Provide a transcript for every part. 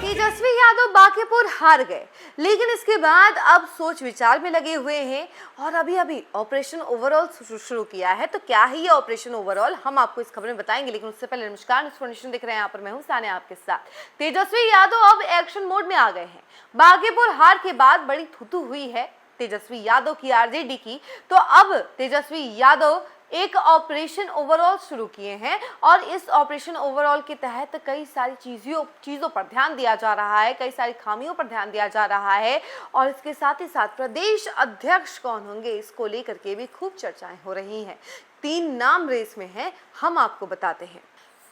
तेजस्वी यादव बांकीपुर हार गए, लेकिन इसके बाद अब सोच विचार में लगे हुए हैं और अभी अभी ऑपरेशन ओवरऑल शुरू किया है। तो क्या है ये ऑपरेशन ओवरऑल, हम आपको इस खबर में बताएंगे, लेकिन उससे पहले नमस्कार, इन्फॉर्मेशन दिख रहे हैं यहाँ पर, मैं हूँ सानिया आपके साथ। तेजस्वी यादव अब एक्शन मोड में आ गए हैं। बांकीपुर हार के बाद बड़ी थुतू हुई है तेजस्वी यादव की, आरजेडी की। तो अब तेजस्वी यादव एक ऑपरेशन ओवरऑल शुरू किए हैं और इस ऑपरेशन ओवरऑल के तहत कई सारी चीजों पर ध्यान दिया जा रहा है, कई सारी खामियों पर ध्यान दिया जा रहा है और इसके साथ ही साथ प्रदेश अध्यक्ष कौन होंगे इसको लेकर के भी खूब चर्चाएं हो रही हैं। 3 नाम रेस में हैं, हम आपको बताते हैं।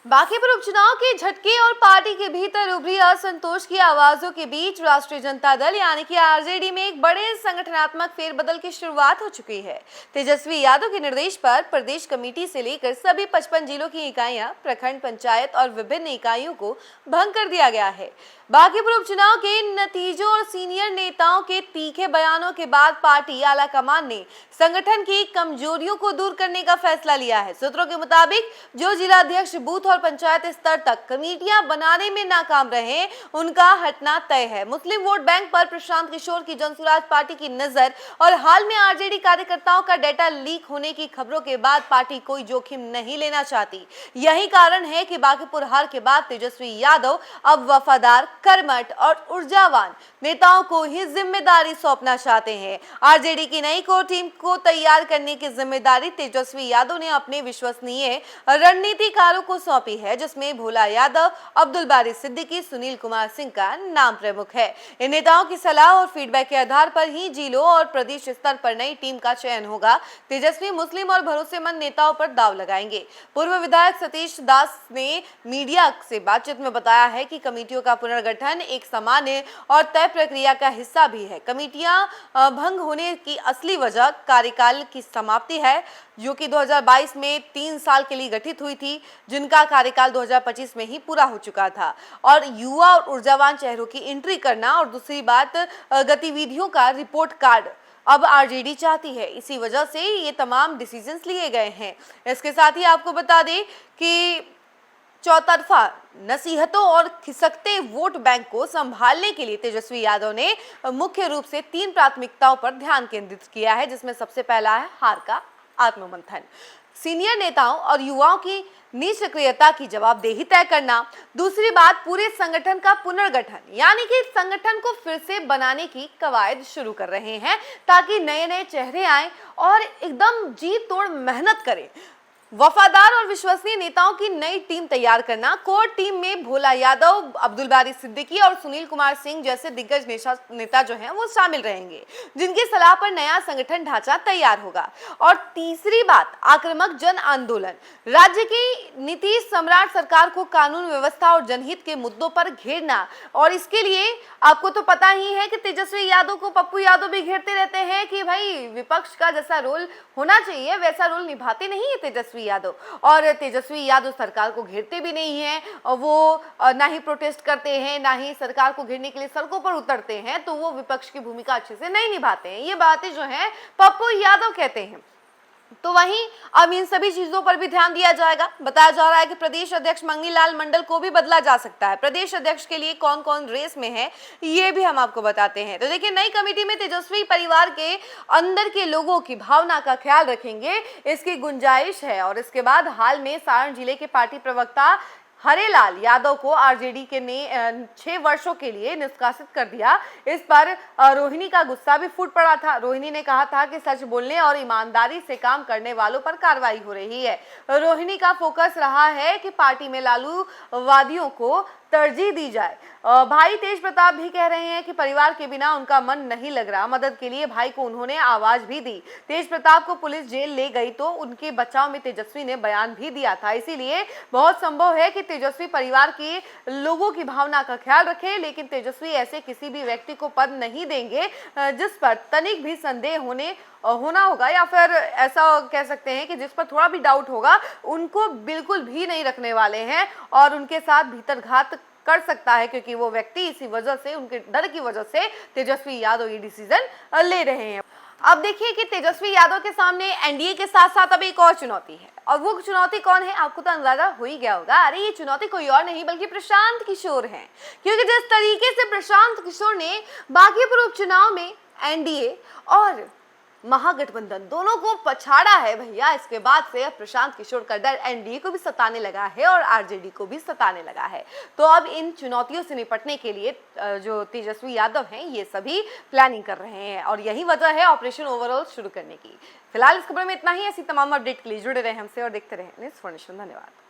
बांकीपुर उपचुनाव के झटके और पार्टी के भीतर उभरी असंतोष की आवाजों के बीच राष्ट्रीय जनता दल यानी कि आरजेडी में एक बड़े संगठनात्मक फेरबदल की शुरुआत हो चुकी है। तेजस्वी यादव के निर्देश पर प्रदेश कमेटी से लेकर सभी 55 जिलों की इकाइयां, प्रखंड पंचायत और विभिन्न इकाइयों को भंग कर दिया गया है। बांकीपुर उपचुनाव के नतीजों और सीनियर नेताओं के तीखे बयानों के बाद पार्टी आलाकमान ने संगठन की कमजोरियों को दूर करने का फैसला लिया है। सूत्रों के मुताबिक जो जिलाध्यक्ष बूथ और पंचायत स्तर तक कमेटियां बनाने में नाकाम रहे, उनका हटना तय है। मुस्लिम वोट बैंक पर प्रशांत किशोर की जनसुराज पार्टी की नजर और हाल में आरजेडी कार्यकर्ताओं का डेटा लीक होने की खबरों के बाद पार्टी कोई जोखिम नहीं लेना चाहती। यही कारण है कि बांकीपुर हार के बाद तेजस्वी यादव अब वफादार, कर्मठ और ऊर्जावान नेताओं को ही जिम्मेदारी सौंपना चाहते हैं। आरजेडी की नई कोर टीम को तैयार करने की जिम्मेदारी तेजस्वी यादव ने अपने विश्वसनीय रणनीतिकारों को सौंपी है, जिसमें भोला यादव, अब्दुल बारी सिद्दीकी, सुनील कुमार सिंह का नाम प्रमुख है। इन नेताओं की सलाह और फीडबैक के आधार पर ही जिलों और प्रदेश स्तर पर नई टीम का चयन होगा। तेजस्वी मुस्लिम और भरोसेमंद नेताओं पर दाव लगाएंगे। पूर्व विधायक सतीश दास ने मीडिया से बातचीत में बताया है कि कमेटियों का पुनर्गठन एक सामान्य और तय प्रक्रिया का हिस्सा भी है। कमेटियां भंग होने की असली वजह कार्यकाल की समाप्ति है, जो कि 2022 में 3 साल के लिए गठित हुई थी, जिनका कार्यकाल 2025 में ही पूरा हो चुका था। और युवा और ऊर्जावान चेहरों की एंट्री करना और दूसरी बात गतिविधियों का रिपोर्ट कार्ड अब आरजेडी चाहती है। इसी वजह से ये तमाम डिसीजंस लिए गए हैं। इसके साथ ही आपको बता दें कि चौतरफा नसीहतों और खिसकते वोट बैंक को संभालने के लिए तेजस्वी यादव ने मुख्य रूप से 3 प्राथमिकताओं पर ध्यान केंद्रित किया है, जिसमें सबसे पहला है हार का आत्ममंथन, सीनियर नेताओं और युवाओं की निष्क्रियता की जवाबदेही तय करना, दूसरी बात पूरे संगठन का पुनर्गठन, यानी कि संगठन को फिर से बनाने की कवायद शुरू कर रहे हैं ताकि नए नए चेहरे आए और एकदम जी तोड़ मेहनत करें। वफादार और विश्वसनीय नेताओं की नई टीम तैयार करना, कोर टीम में भोला यादव, अब्दुल बारी सिद्दीकी और सुनील कुमार सिंह जैसे दिग्गज नेता जो हैं वो शामिल रहेंगे, जिनकी सलाह पर नया संगठन ढांचा तैयार होगा। और तीसरी बात, आक्रामक जन आंदोलन, राज्य की नीतीश सम्राट सरकार को कानून व्यवस्था और जनहित के मुद्दों पर घेरना। और इसके लिए आपको तो पता ही है कि तेजस्वी यादव को पप्पू यादव भी घेरते रहते हैं कि भाई विपक्ष का जैसा रोल होना चाहिए वैसा रोल निभाते नहीं है तेजस्वी यादव। और तेजस्वी यादव सरकार को घेरते भी नहीं हैं, वो ना ही प्रोटेस्ट करते हैं, ना ही सरकार को घेरने के लिए सड़कों पर उतरते हैं, तो वो विपक्ष की भूमिका अच्छे से नहीं निभाते हैं। ये बातें जो हैं पप्पू यादव कहते हैं। तो वहीं अब इन सभी चीजों पर भी ध्यान दिया जाएगा। बताया जा रहा है कि प्रदेश अध्यक्ष मंगनी लाल मंडल को भी बदला जा सकता है। प्रदेश अध्यक्ष के लिए कौन कौन रेस में है ये भी हम आपको बताते हैं। तो देखिए, नई कमेटी में तेजस्वी परिवार के अंदर के लोगों की भावना का ख्याल रखेंगे, इसकी गुंजाइश है। और इसके बाद हाल में सारण जिले के पार्टी प्रवक्ता हरेलाल यादव को आरजेडी के ने 6 वर्षों के लिए निष्कासित कर दिया। इस पर रोहिणी का गुस्सा भी फूट पड़ा था। रोहिणी ने कहा था कि सच बोलने और ईमानदारी से काम करने वालों पर कार्रवाई हो रही है। रोहिणी का फोकस रहा है कि पार्टी में लालूवादियों को तरजीह दी जाए। भाई तेज प्रताप भी कह रहे हैं कि परिवार के बिना उनका मन नहीं लग रहा। मदद के लिए भाई को उन्होंने आवाज भी दी। तेज प्रताप को पुलिस जेल ले गई तो उनके बचाव में तेजस्वी ने बयान भी दिया था। इसीलिए बहुत संभव है कि तेजस्वी परिवार के लोगों की भावना का ख्याल रखे, लेकिन तेजस्वी ऐसे किसी भी व्यक्ति को पद नहीं देंगे जिस पर तनिक भी संदेह होना होगा, या फिर ऐसा कह सकते हैं कि जिस पर थोड़ा भी डाउट होगा उनको बिल्कुल भी नहीं रखने वाले हैं और उनके साथ भीतरघात कर सकता है, क्योंकि वो व्यक्ति इसी वजह से, उनके डर की वजह से तेजस्वी यादव ये डिसीजन ले रहे हैं। अब देखिए कि तेजस्वी यादव के सामने एनडीए के साथ साथ अब एक और चुनौती है, और वो चुनौती कौन है आपको तो अंदाजा हो ही गया होगा। अरे ये चुनौती कोई और नहीं बल्कि प्रशांत किशोर है, क्योंकि जिस तरीके से प्रशांत किशोर ने बांकीपुर उपचुनाव में एनडीए और महागठबंधन दोनों को पछाड़ा है भैया, इसके बाद से अब प्रशांत किशोर का डर एनडीए को भी सताने लगा है और आरजेडी को भी सताने लगा है। तो अब इन चुनौतियों से निपटने के लिए जो तेजस्वी यादव हैं ये सभी प्लानिंग कर रहे हैं, और यही वजह है ऑपरेशन ओवरऑल शुरू करने की। फिलहाल इस खबर में इतना ही। ऐसी तमाम अपडेट के लिए जुड़े रहे हमसे और देखते रहे न्यूज़ फॉर नेशन। धन्यवाद।